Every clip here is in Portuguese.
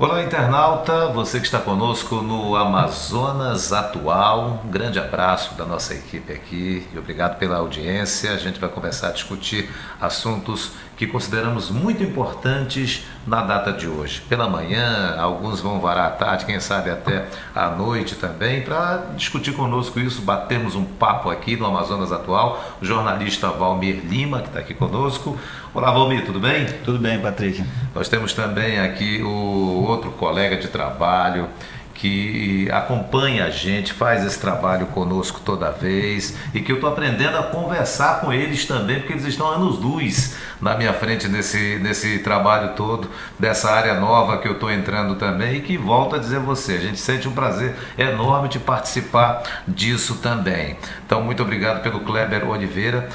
Olá, internauta, você que está conosco no Amazonas Atual, um grande abraço da nossa equipe aqui e obrigado pela audiência. A gente vai começar a discutir assuntos que consideramos muito importantes na data de hoje. Pela manhã, alguns vão varar à tarde, quem sabe até à noite também, para discutir conosco isso. Batemos um papo aqui no Amazonas Atual, o jornalista Valmir Lima, que está aqui conosco. Olá, Valmir, tudo bem? Tudo bem, Patrick. Nós temos também aqui o outro colega de trabalho que acompanha a gente, faz esse trabalho conosco toda vez e que eu estou aprendendo a conversar com eles também, porque eles estão anos-luz na minha frente nesse trabalho todo, dessa área nova que eu estou entrando também e que, volto a dizer a você, a gente sente um prazer enorme de participar disso também. Então, muito obrigado pelo Kleber Oliveira,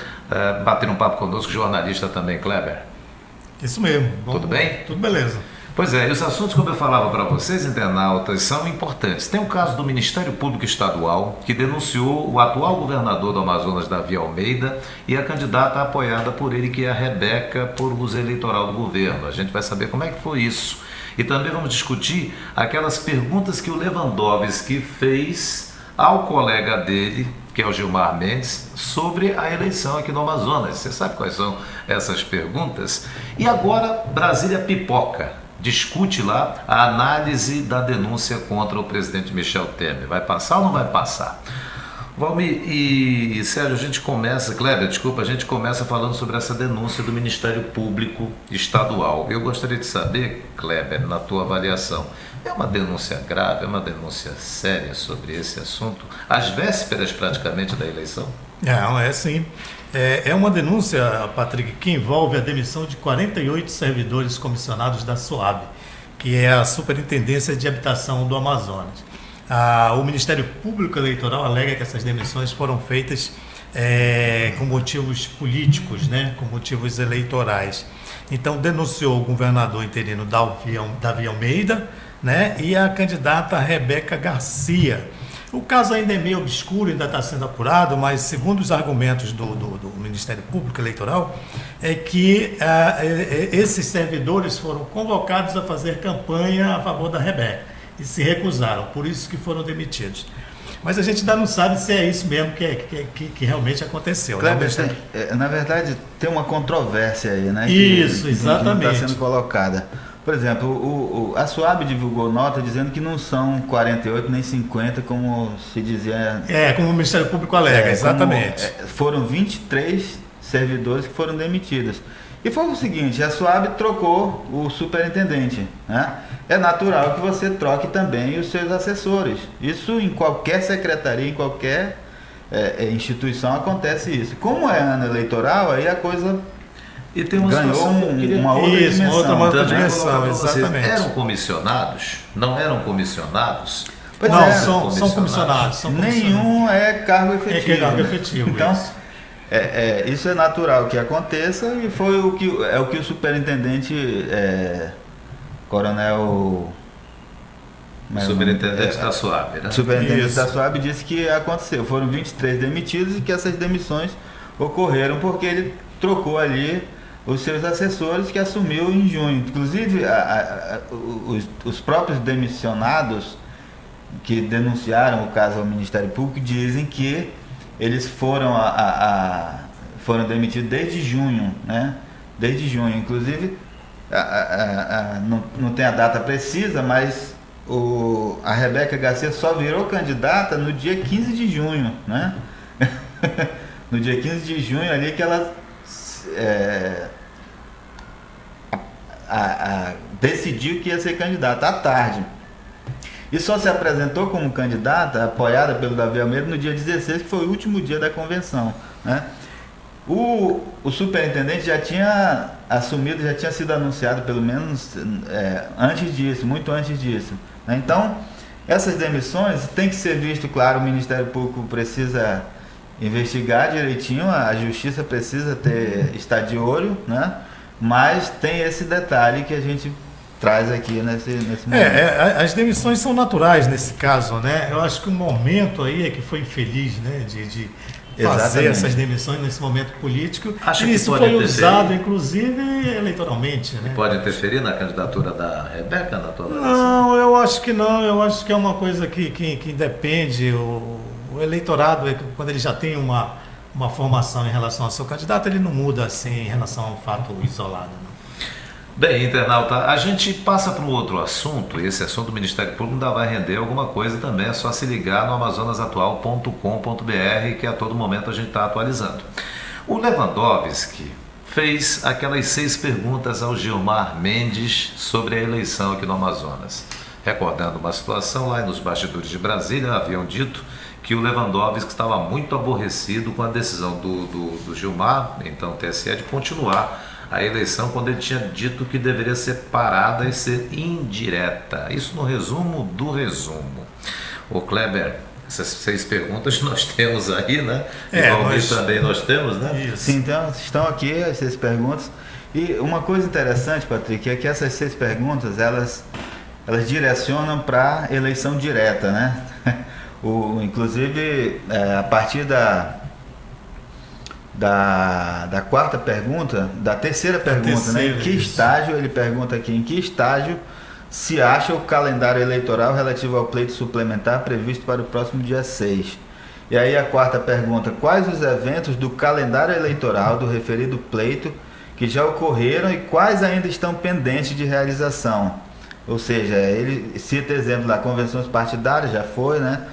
bater um papo conosco, jornalista também. Kleber. Isso mesmo. Tudo bem? Tudo beleza. Pois é, e os assuntos, como eu falava para vocês, internautas, são importantes. Tem o caso do Ministério Público Estadual, que denunciou o atual governador do Amazonas, Davi Almeida, e a candidata apoiada por ele, que é a Rebeca, por uso eleitoral do governo. A gente vai saber como é que foi isso. E também vamos discutir aquelas perguntas que o Lewandowski fez ao colega dele, que é o Gilmar Mendes, sobre a eleição aqui no Amazonas. Você sabe quais são essas perguntas? E agora, Brasília pipoca. Discute lá a análise da denúncia contra o presidente Michel Temer. Vai passar ou não vai passar? Valmir e Sérgio, a gente começa falando sobre essa denúncia do Ministério Público Estadual. Eu gostaria de saber, Kleber, na tua avaliação, é uma denúncia grave, é uma denúncia séria sobre esse assunto, às vésperas praticamente da eleição? Não, é sim. É uma denúncia, Patrick, que envolve a demissão de 48 servidores comissionados da SUAB, que é a Superintendência de Habitação do Amazonas. O Ministério Público Eleitoral alega que essas demissões foram feitas com motivos políticos, né, com motivos eleitorais. Então, denunciou o governador interino Davi Almeida, né, e a candidata Rebeca Garcia. O caso ainda é meio obscuro, ainda está sendo apurado, mas segundo os argumentos do Ministério Público Eleitoral, é que esses servidores foram convocados a fazer campanha a favor da Rebeca e se recusaram, por isso que foram demitidos. Mas a gente ainda não sabe se é isso mesmo que realmente aconteceu. Kleber, na verdade, tem uma controvérsia aí, né? Isso, exatamente. Que está sendo colocada. Por exemplo, a SUAB divulgou nota dizendo que não são 48 nem 50, como se dizia... como o Ministério Público alega, exatamente. Foram 23 servidores que foram demitidos. E foi o seguinte, a SUAB trocou o superintendente, né? É natural que você troque também os seus assessores. Isso em qualquer secretaria, em qualquer instituição acontece isso. Como é ano eleitoral, aí a coisa... E tem uma ganhou uma outra dimensão. Exatamente. Eram comissionados? Não eram comissionados? São comissionados. Nenhum é cargo efetivo. É cargo efetivo. Então, isso é natural que aconteça e foi o que o superintendente coronel... Superintendente da SUAB, né? Superintendente da SUAB disse que aconteceu. Foram 23 demitidos e que essas demissões ocorreram porque ele trocou ali os seus assessores que assumiu em junho. Inclusive, os próprios demissionados que denunciaram o caso ao Ministério Público dizem que eles foram demitidos desde junho, né? Desde junho. Inclusive, não tem a data precisa, mas a Rebeca Garcia só virou candidata no dia 15 de junho, né? No dia 15 de junho ali que ela decidiu que ia ser candidata à tarde. E só se apresentou como candidata, apoiada pelo Davi Almeida, no dia 16, que foi o último dia da convenção, né? O superintendente já tinha assumido, já tinha sido anunciado, pelo menos antes disso, muito antes disso, né? Então, essas demissões tem que ser visto, claro, o Ministério Público precisa investigar direitinho, a Justiça precisa estar de olho, né? Mas tem esse detalhe que a gente traz aqui nesse momento. As demissões são naturais nesse caso, né? Eu acho que o momento aí é que foi infeliz, né? fazer Exatamente. essas demissões nesse momento político. Acha E que isso pode foi interferir? usado, inclusive, eleitoralmente. Né? Pode interferir na candidatura da Rebeca, na tua avaliação? Não, eu acho que não. Eu acho que é uma coisa que depende. O eleitorado, quando ele já tem uma formação em relação ao seu candidato, ele não muda assim em relação a um fato isolado. Não. Bem, internauta, a gente passa para um outro assunto, e esse assunto do Ministério Público ainda vai render alguma coisa também, é só se ligar no amazonasatual.com.br, que a todo momento a gente está atualizando. O Lewandowski fez aquelas 6 perguntas ao Gilmar Mendes sobre a eleição aqui no Amazonas. Recordando uma situação lá nos bastidores de Brasília, haviam dito que o Lewandowski estava muito aborrecido com a decisão do Gilmar, então TSE, de continuar a eleição quando ele tinha dito que deveria ser parada e ser indireta. Isso no resumo do resumo. O Kleber, essas 6 perguntas nós temos aí, né? E Valmir também nós temos, né? Isso. Sim, então estão aqui as 6 perguntas. E uma coisa interessante, Patrick, é que essas 6 perguntas, elas direcionam para eleição direta, né? Inclusive, a partir da 4ª pergunta, da 3ª pergunta, né? Em que estágio, ele pergunta aqui, em que estágio se acha o calendário eleitoral relativo ao pleito suplementar previsto para o próximo dia 6? E aí a 4ª pergunta, quais os eventos do calendário eleitoral do referido pleito que já ocorreram e quais ainda estão pendentes de realização? Ou seja, ele cita exemplo lá, convenções partidárias já foi, né?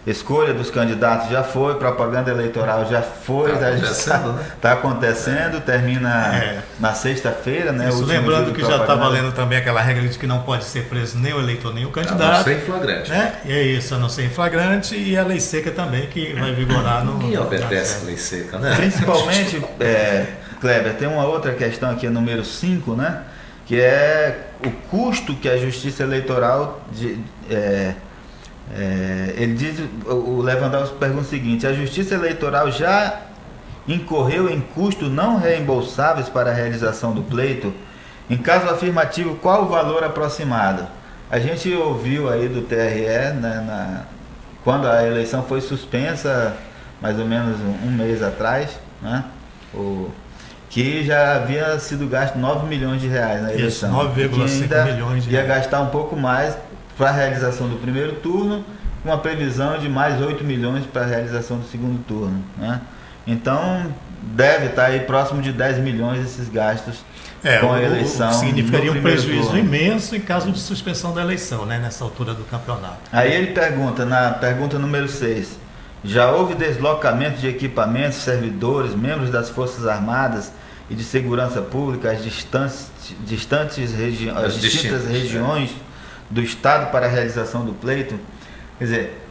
Escolha dos candidatos já foi, propaganda eleitoral já foi, está acontecendo, termina na sexta-feira, né? Isso, lembrando que já está valendo também aquela regra de que não pode ser preso nem o eleitor nem o candidato. A não ser em flagrante. Né? E é isso, a não ser em flagrante, e a lei seca também, que vai vigorar no... Ninguém obedece a lei seca, né? Principalmente, Kleber, tem uma outra questão aqui, número 5, né? Que é o custo que a Justiça Eleitoral... ele diz, o Lewandowski pergunta o seguinte, a Justiça Eleitoral já incorreu em custos não reembolsáveis para a realização do pleito? Em caso afirmativo, qual o valor aproximado? A gente ouviu aí do TRE, né, quando a eleição foi suspensa, mais ou menos um mês atrás, né, que já havia sido gasto 9 milhões de reais na eleição. 9,5 milhões de reais. Ia gastar um pouco mais para a realização do primeiro turno, com uma previsão de mais 8 milhões para a realização do segundo turno, né? Então, deve estar aí próximo de 10 milhões esses gastos com a eleição. Significaria um prejuízo imenso em caso de suspensão da eleição, né, nessa altura do campeonato. Aí ele pergunta, na pergunta número 6, já houve deslocamento de equipamentos, servidores, membros das Forças Armadas e de Segurança Pública às distintas regiões do Estado para a realização do pleito? Quer dizer,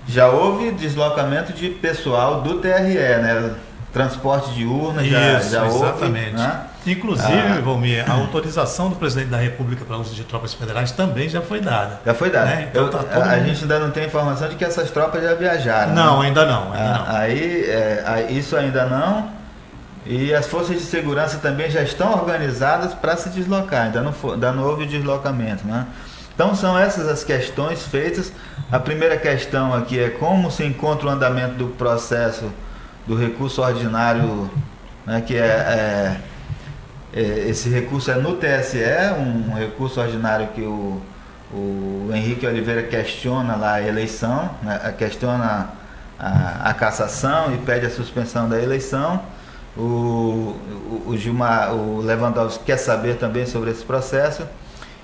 já houve deslocamento de pessoal do TRE, né? Transporte de urna, já houve. Exatamente. Né? Inclusive, Valmir, a autorização do presidente da República para o uso de tropas federais também já foi dada. Já foi dada. Né? Então, a gente ainda não tem informação de que essas tropas já viajaram. Não, né? ainda não. Aí, isso ainda não. E as forças de segurança também já estão organizadas para se deslocar. Ainda não houve o deslocamento, né? Então são essas as questões feitas. A primeira questão aqui é como se encontra o andamento do processo do recurso ordinário, né, que esse recurso é no TSE, um recurso ordinário que o Henrique Oliveira questiona lá a eleição, né, questiona a cassação e pede a suspensão da eleição. O Lewandowski quer saber também sobre esse processo.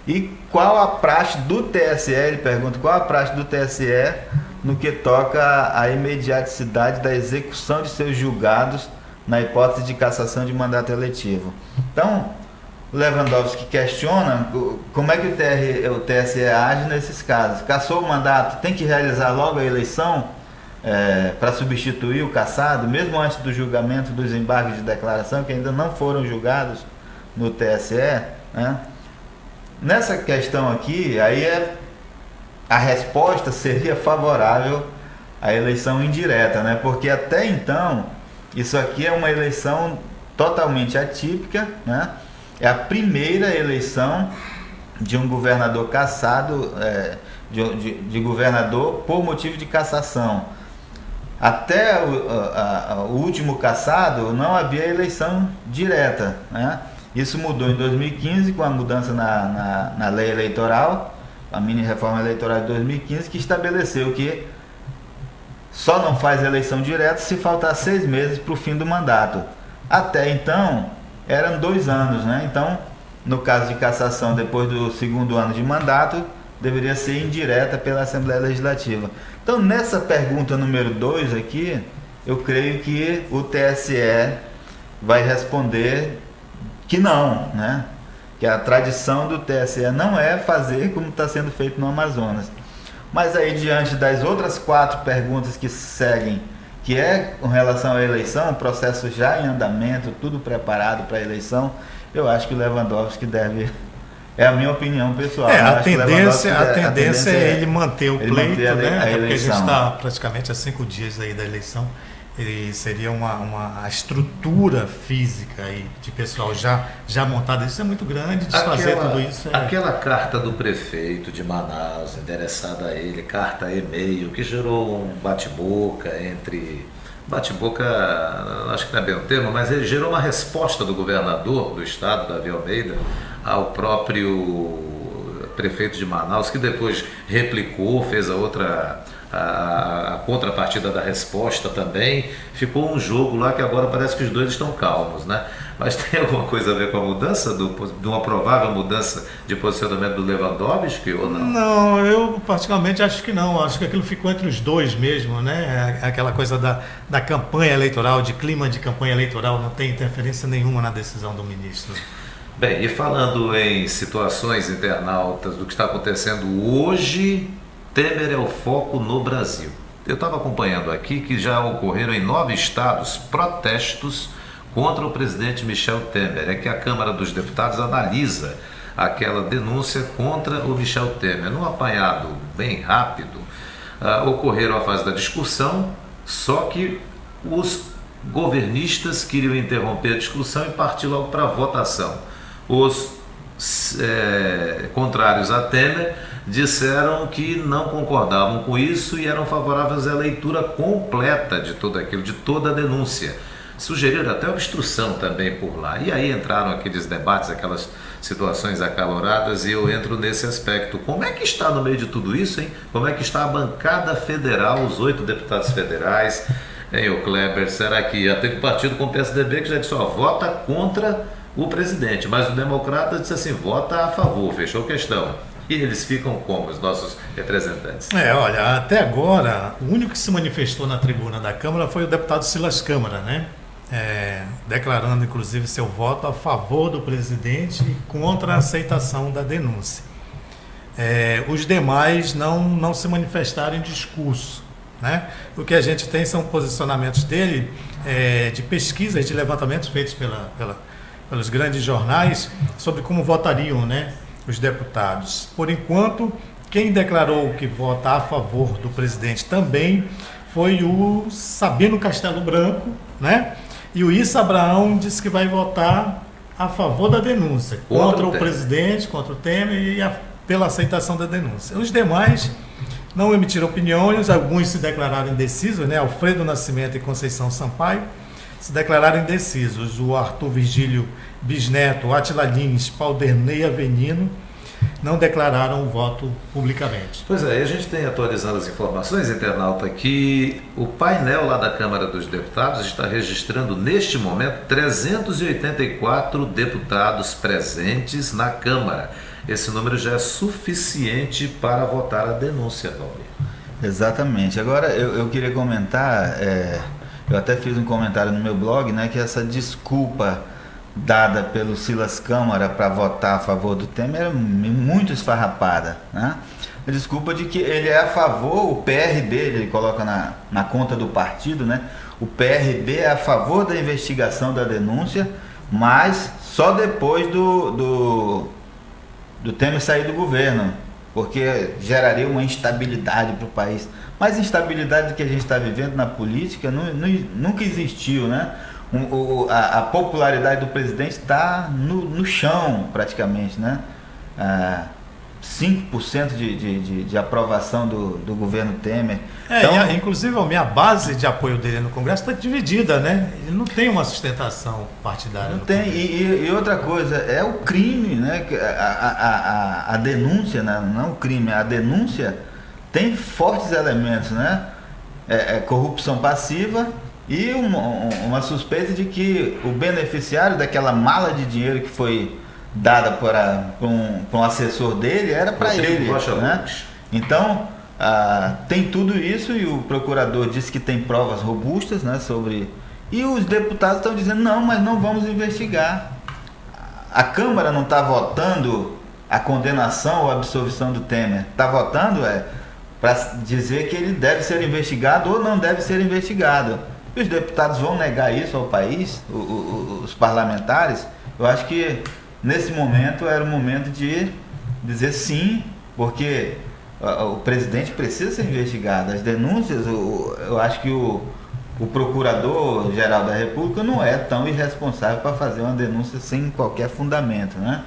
E qual a praxe do TSE, ele pergunta, qual a praxe do TSE no que toca à imediaticidade da execução de seus julgados na hipótese de cassação de mandato eletivo. Então, o Lewandowski questiona como é que o TSE age nesses casos. Cassou o mandato, tem que realizar logo a eleição para substituir o cassado, mesmo antes do julgamento dos embargos de declaração, que ainda não foram julgados no TSE, né? Nessa questão aqui, aí a resposta seria favorável à eleição indireta, né? Porque até então, isso aqui é uma eleição totalmente atípica, né? É a primeira eleição de um governador cassado, de governador por motivo de cassação. até o último cassado não havia eleição direta, né? Isso mudou em 2015 com a mudança na lei eleitoral, a mini reforma eleitoral de 2015, que estabeleceu que só não faz eleição direta se faltar 6 meses para o fim do mandato. Até então eram 2 anos, né? Então, no caso de cassação depois do 2º ano de mandato, deveria ser indireta pela Assembleia Legislativa. Então, nessa pergunta número 2 aqui, eu creio que o TSE vai responder que não, né? Que a tradição do TSE não é fazer como está sendo feito no Amazonas. Mas aí, diante das outras 4 perguntas que seguem, que é com relação à eleição, processo já em andamento, tudo preparado para a eleição, eu acho que o Lewandowski deve... É a minha opinião pessoal. A tendência é ele manter o pleito, né? Porque a gente está praticamente a 5 dias aí da eleição. Ele seria uma estrutura física aí de pessoal já montada. Isso é muito grande, desfazer tudo isso. Aquela carta do prefeito de Manaus, endereçada a ele, carta e-mail, que gerou um bate-boca entre... Bate-boca, acho que não é bem o termo, mas ele gerou uma resposta do governador do estado, Davi Almeida, ao próprio prefeito de Manaus, que depois replicou, fez a contrapartida da resposta também. Ficou um jogo lá que agora parece que os dois estão calmos, né? Mas tem alguma coisa a ver com a mudança, de uma provável mudança de posicionamento do Lewandowski ou não? Não, eu particularmente acho que não. Acho que aquilo ficou entre os dois mesmo, né? Aquela coisa da campanha eleitoral, de clima de campanha eleitoral, não tem interferência nenhuma na decisão do ministro. Bem, e falando em situações internautas do que está acontecendo hoje, Temer é o foco no Brasil. Eu estava acompanhando aqui que já ocorreram em 9 estados protestos contra o presidente Michel Temer. É que a Câmara dos Deputados analisa aquela denúncia contra o Michel Temer. Num apanhado bem rápido, ocorreram a fase da discussão, só que os governistas queriam interromper a discussão e partir logo para a votação. Os contrários a Temer disseram que não concordavam com isso e eram favoráveis à leitura completa de tudo aquilo, de toda a denúncia. Sugeriram até obstrução também por lá. E aí entraram aqueles debates, aquelas situações acaloradas, e eu entro nesse aspecto. Como é que está no meio de tudo isso, hein? Como é que está a bancada federal, os 8 deputados federais, hein, o Kleber? Será que já teve partido com o PSDB que já disse, vota contra o presidente, mas o democrata disse assim, vota a favor, fechou questão. E eles ficam como os nossos representantes? Olha, até agora, o único que se manifestou na tribuna da Câmara foi o deputado Silas Câmara, né? Declarando, inclusive, seu voto a favor do presidente e contra a aceitação da denúncia. Os demais não se manifestaram em discurso, né? O que a gente tem são posicionamentos dele de pesquisas, de levantamentos feitos pelos grandes jornais sobre como votariam, né, os deputados. Por enquanto, quem declarou que vota a favor do presidente também foi o Sabino Castelo Branco, né? E o Issa Abraão disse que vai votar a favor da denúncia, contra o presidente, contra o Temer e pela aceitação da denúncia. Os demais não emitiram opiniões, alguns se declararam indecisos, né? Alfredo Nascimento e Conceição Sampaio se declararam indecisos. O Arthur Virgílio Bisneto, Átila Lins, Paulderney Avenino não declararam o voto publicamente. Pois é, a gente tem atualizando as informações, internauta, que o painel lá da Câmara dos Deputados está registrando neste momento 384 deputados presentes na Câmara. Esse número já é suficiente para votar a denúncia, Valmir. Exatamente. Agora eu queria comentar, eu até fiz um comentário no meu blog, né, que essa desculpa dada pelo Silas Câmara para votar a favor do Temer é muito esfarrapada, né? A desculpa de que ele é a favor, o PRB, ele coloca na conta do partido, né? O PRB é a favor da investigação da denúncia, mas só depois do Temer sair do governo, porque geraria uma instabilidade para o país. Mas instabilidade que a gente está vivendo na política nunca existiu, né? A popularidade do presidente está no chão, praticamente, né? 5% de aprovação do governo Temer. Então, inclusive a minha base de apoio dele no Congresso está dividida, né? Ele não tem uma sustentação partidária. Não tem. E outra coisa, é o crime, né? A denúncia, né? Não o crime, a denúncia tem fortes elementos, né? Corrupção passiva e uma suspeita de que o beneficiário daquela mala de dinheiro que foi dada para um assessor dele era para ele, né? Então tem tudo isso e o procurador disse que tem provas robustas, né, sobre, e os deputados estão dizendo não, mas não vamos investigar. A Câmara não está votando a condenação ou a absolvição do Temer, está votando para dizer que ele deve ser investigado ou não deve ser investigado. E os deputados vão negar isso ao país, os parlamentares? Eu acho que nesse momento era o momento de dizer sim, porque o presidente precisa ser investigado. As denúncias, eu acho que o Procurador-Geral da República não é tão irresponsável para fazer uma denúncia sem qualquer fundamento, né?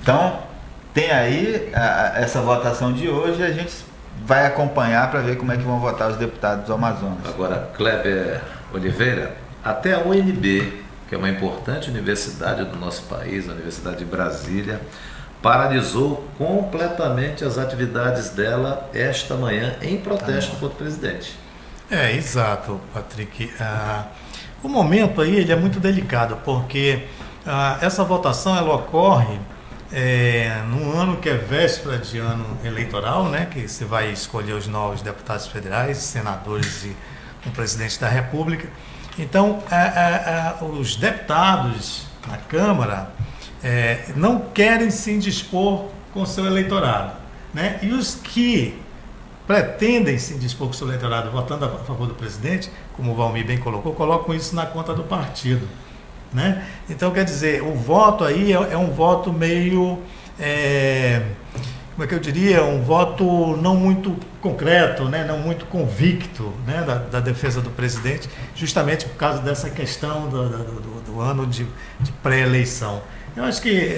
Então, tem aí essa votação de hoje, a gente vai acompanhar para ver como é que vão votar os deputados do Amazonas. Agora, Kleber Oliveira, até a UNB, que é uma importante universidade do nosso país, a Universidade de Brasília, paralisou completamente as atividades dela esta manhã em protesto contra o presidente. Exato, Patrick. O momento aí ele é muito delicado, porque essa votação ela ocorre num ano que é véspera de ano eleitoral, né, que se vai escolher os novos deputados federais, senadores e o presidente da República. Então, os deputados na Câmara não querem se indispor com o seu eleitorado, né? E os que pretendem se indispor com o seu eleitorado votando a favor do presidente, como o Valmir bem colocou, colocam isso na conta do partido, né? Então, quer dizer, o voto aí é um voto meio... como é que eu diria, um voto não muito concreto, né, não muito convicto, né, da defesa do presidente, justamente por causa dessa questão do ano de pré-eleição. Eu acho que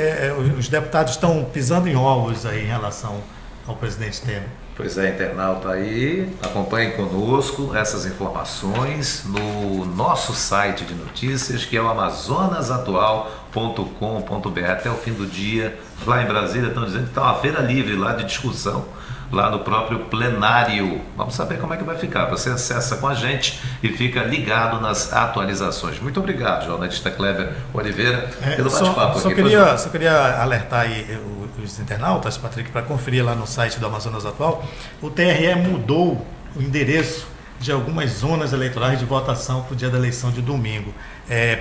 os deputados estão pisando em ovos aí em relação ao presidente Temer. Pois é, internauta aí, acompanhem conosco essas informações no nosso site de notícias, que é o amazonasatual.com.br. Até o fim do dia, lá em Brasília, estão dizendo que está uma feira livre lá de discussão, lá no próprio plenário. Vamos saber como é que vai ficar. Você acessa com a gente e fica ligado nas atualizações. Muito obrigado, jornalista Kleber Oliveira, pelo bate-papo aqui. Só queria alertar aí os internautas, Patrick, para conferir lá no site do Amazonas Atual. O TRE mudou o endereço de algumas zonas eleitorais de votação para o dia da eleição de domingo.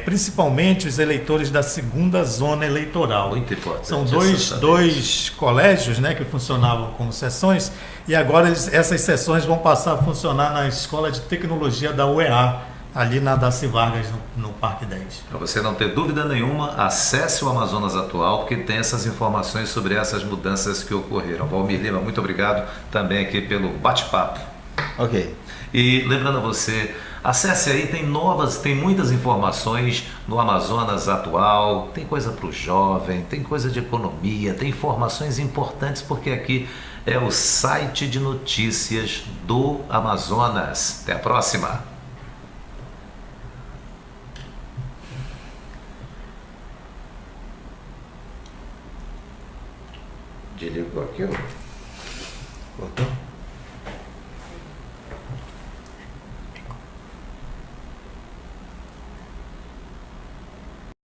Principalmente os eleitores da segunda zona eleitoral. Muito importante. São dois colégios, né, que funcionavam como seções, e agora essas seções vão passar a funcionar na Escola de Tecnologia da UEA, ali na Daci Vargas, no Parque 10. Para você não ter dúvida nenhuma, acesse o Amazonas Atual, porque tem essas informações sobre essas mudanças que ocorreram. Valmir Lima, muito obrigado também aqui pelo bate-papo. Ok. E lembrando a você, acesse aí, tem muitas informações no Amazonas Atual, tem coisa para o jovem, tem coisa de economia, tem informações importantes, porque aqui é o site de notícias do Amazonas. Até a próxima! Desligou aqui, ó. Voltou?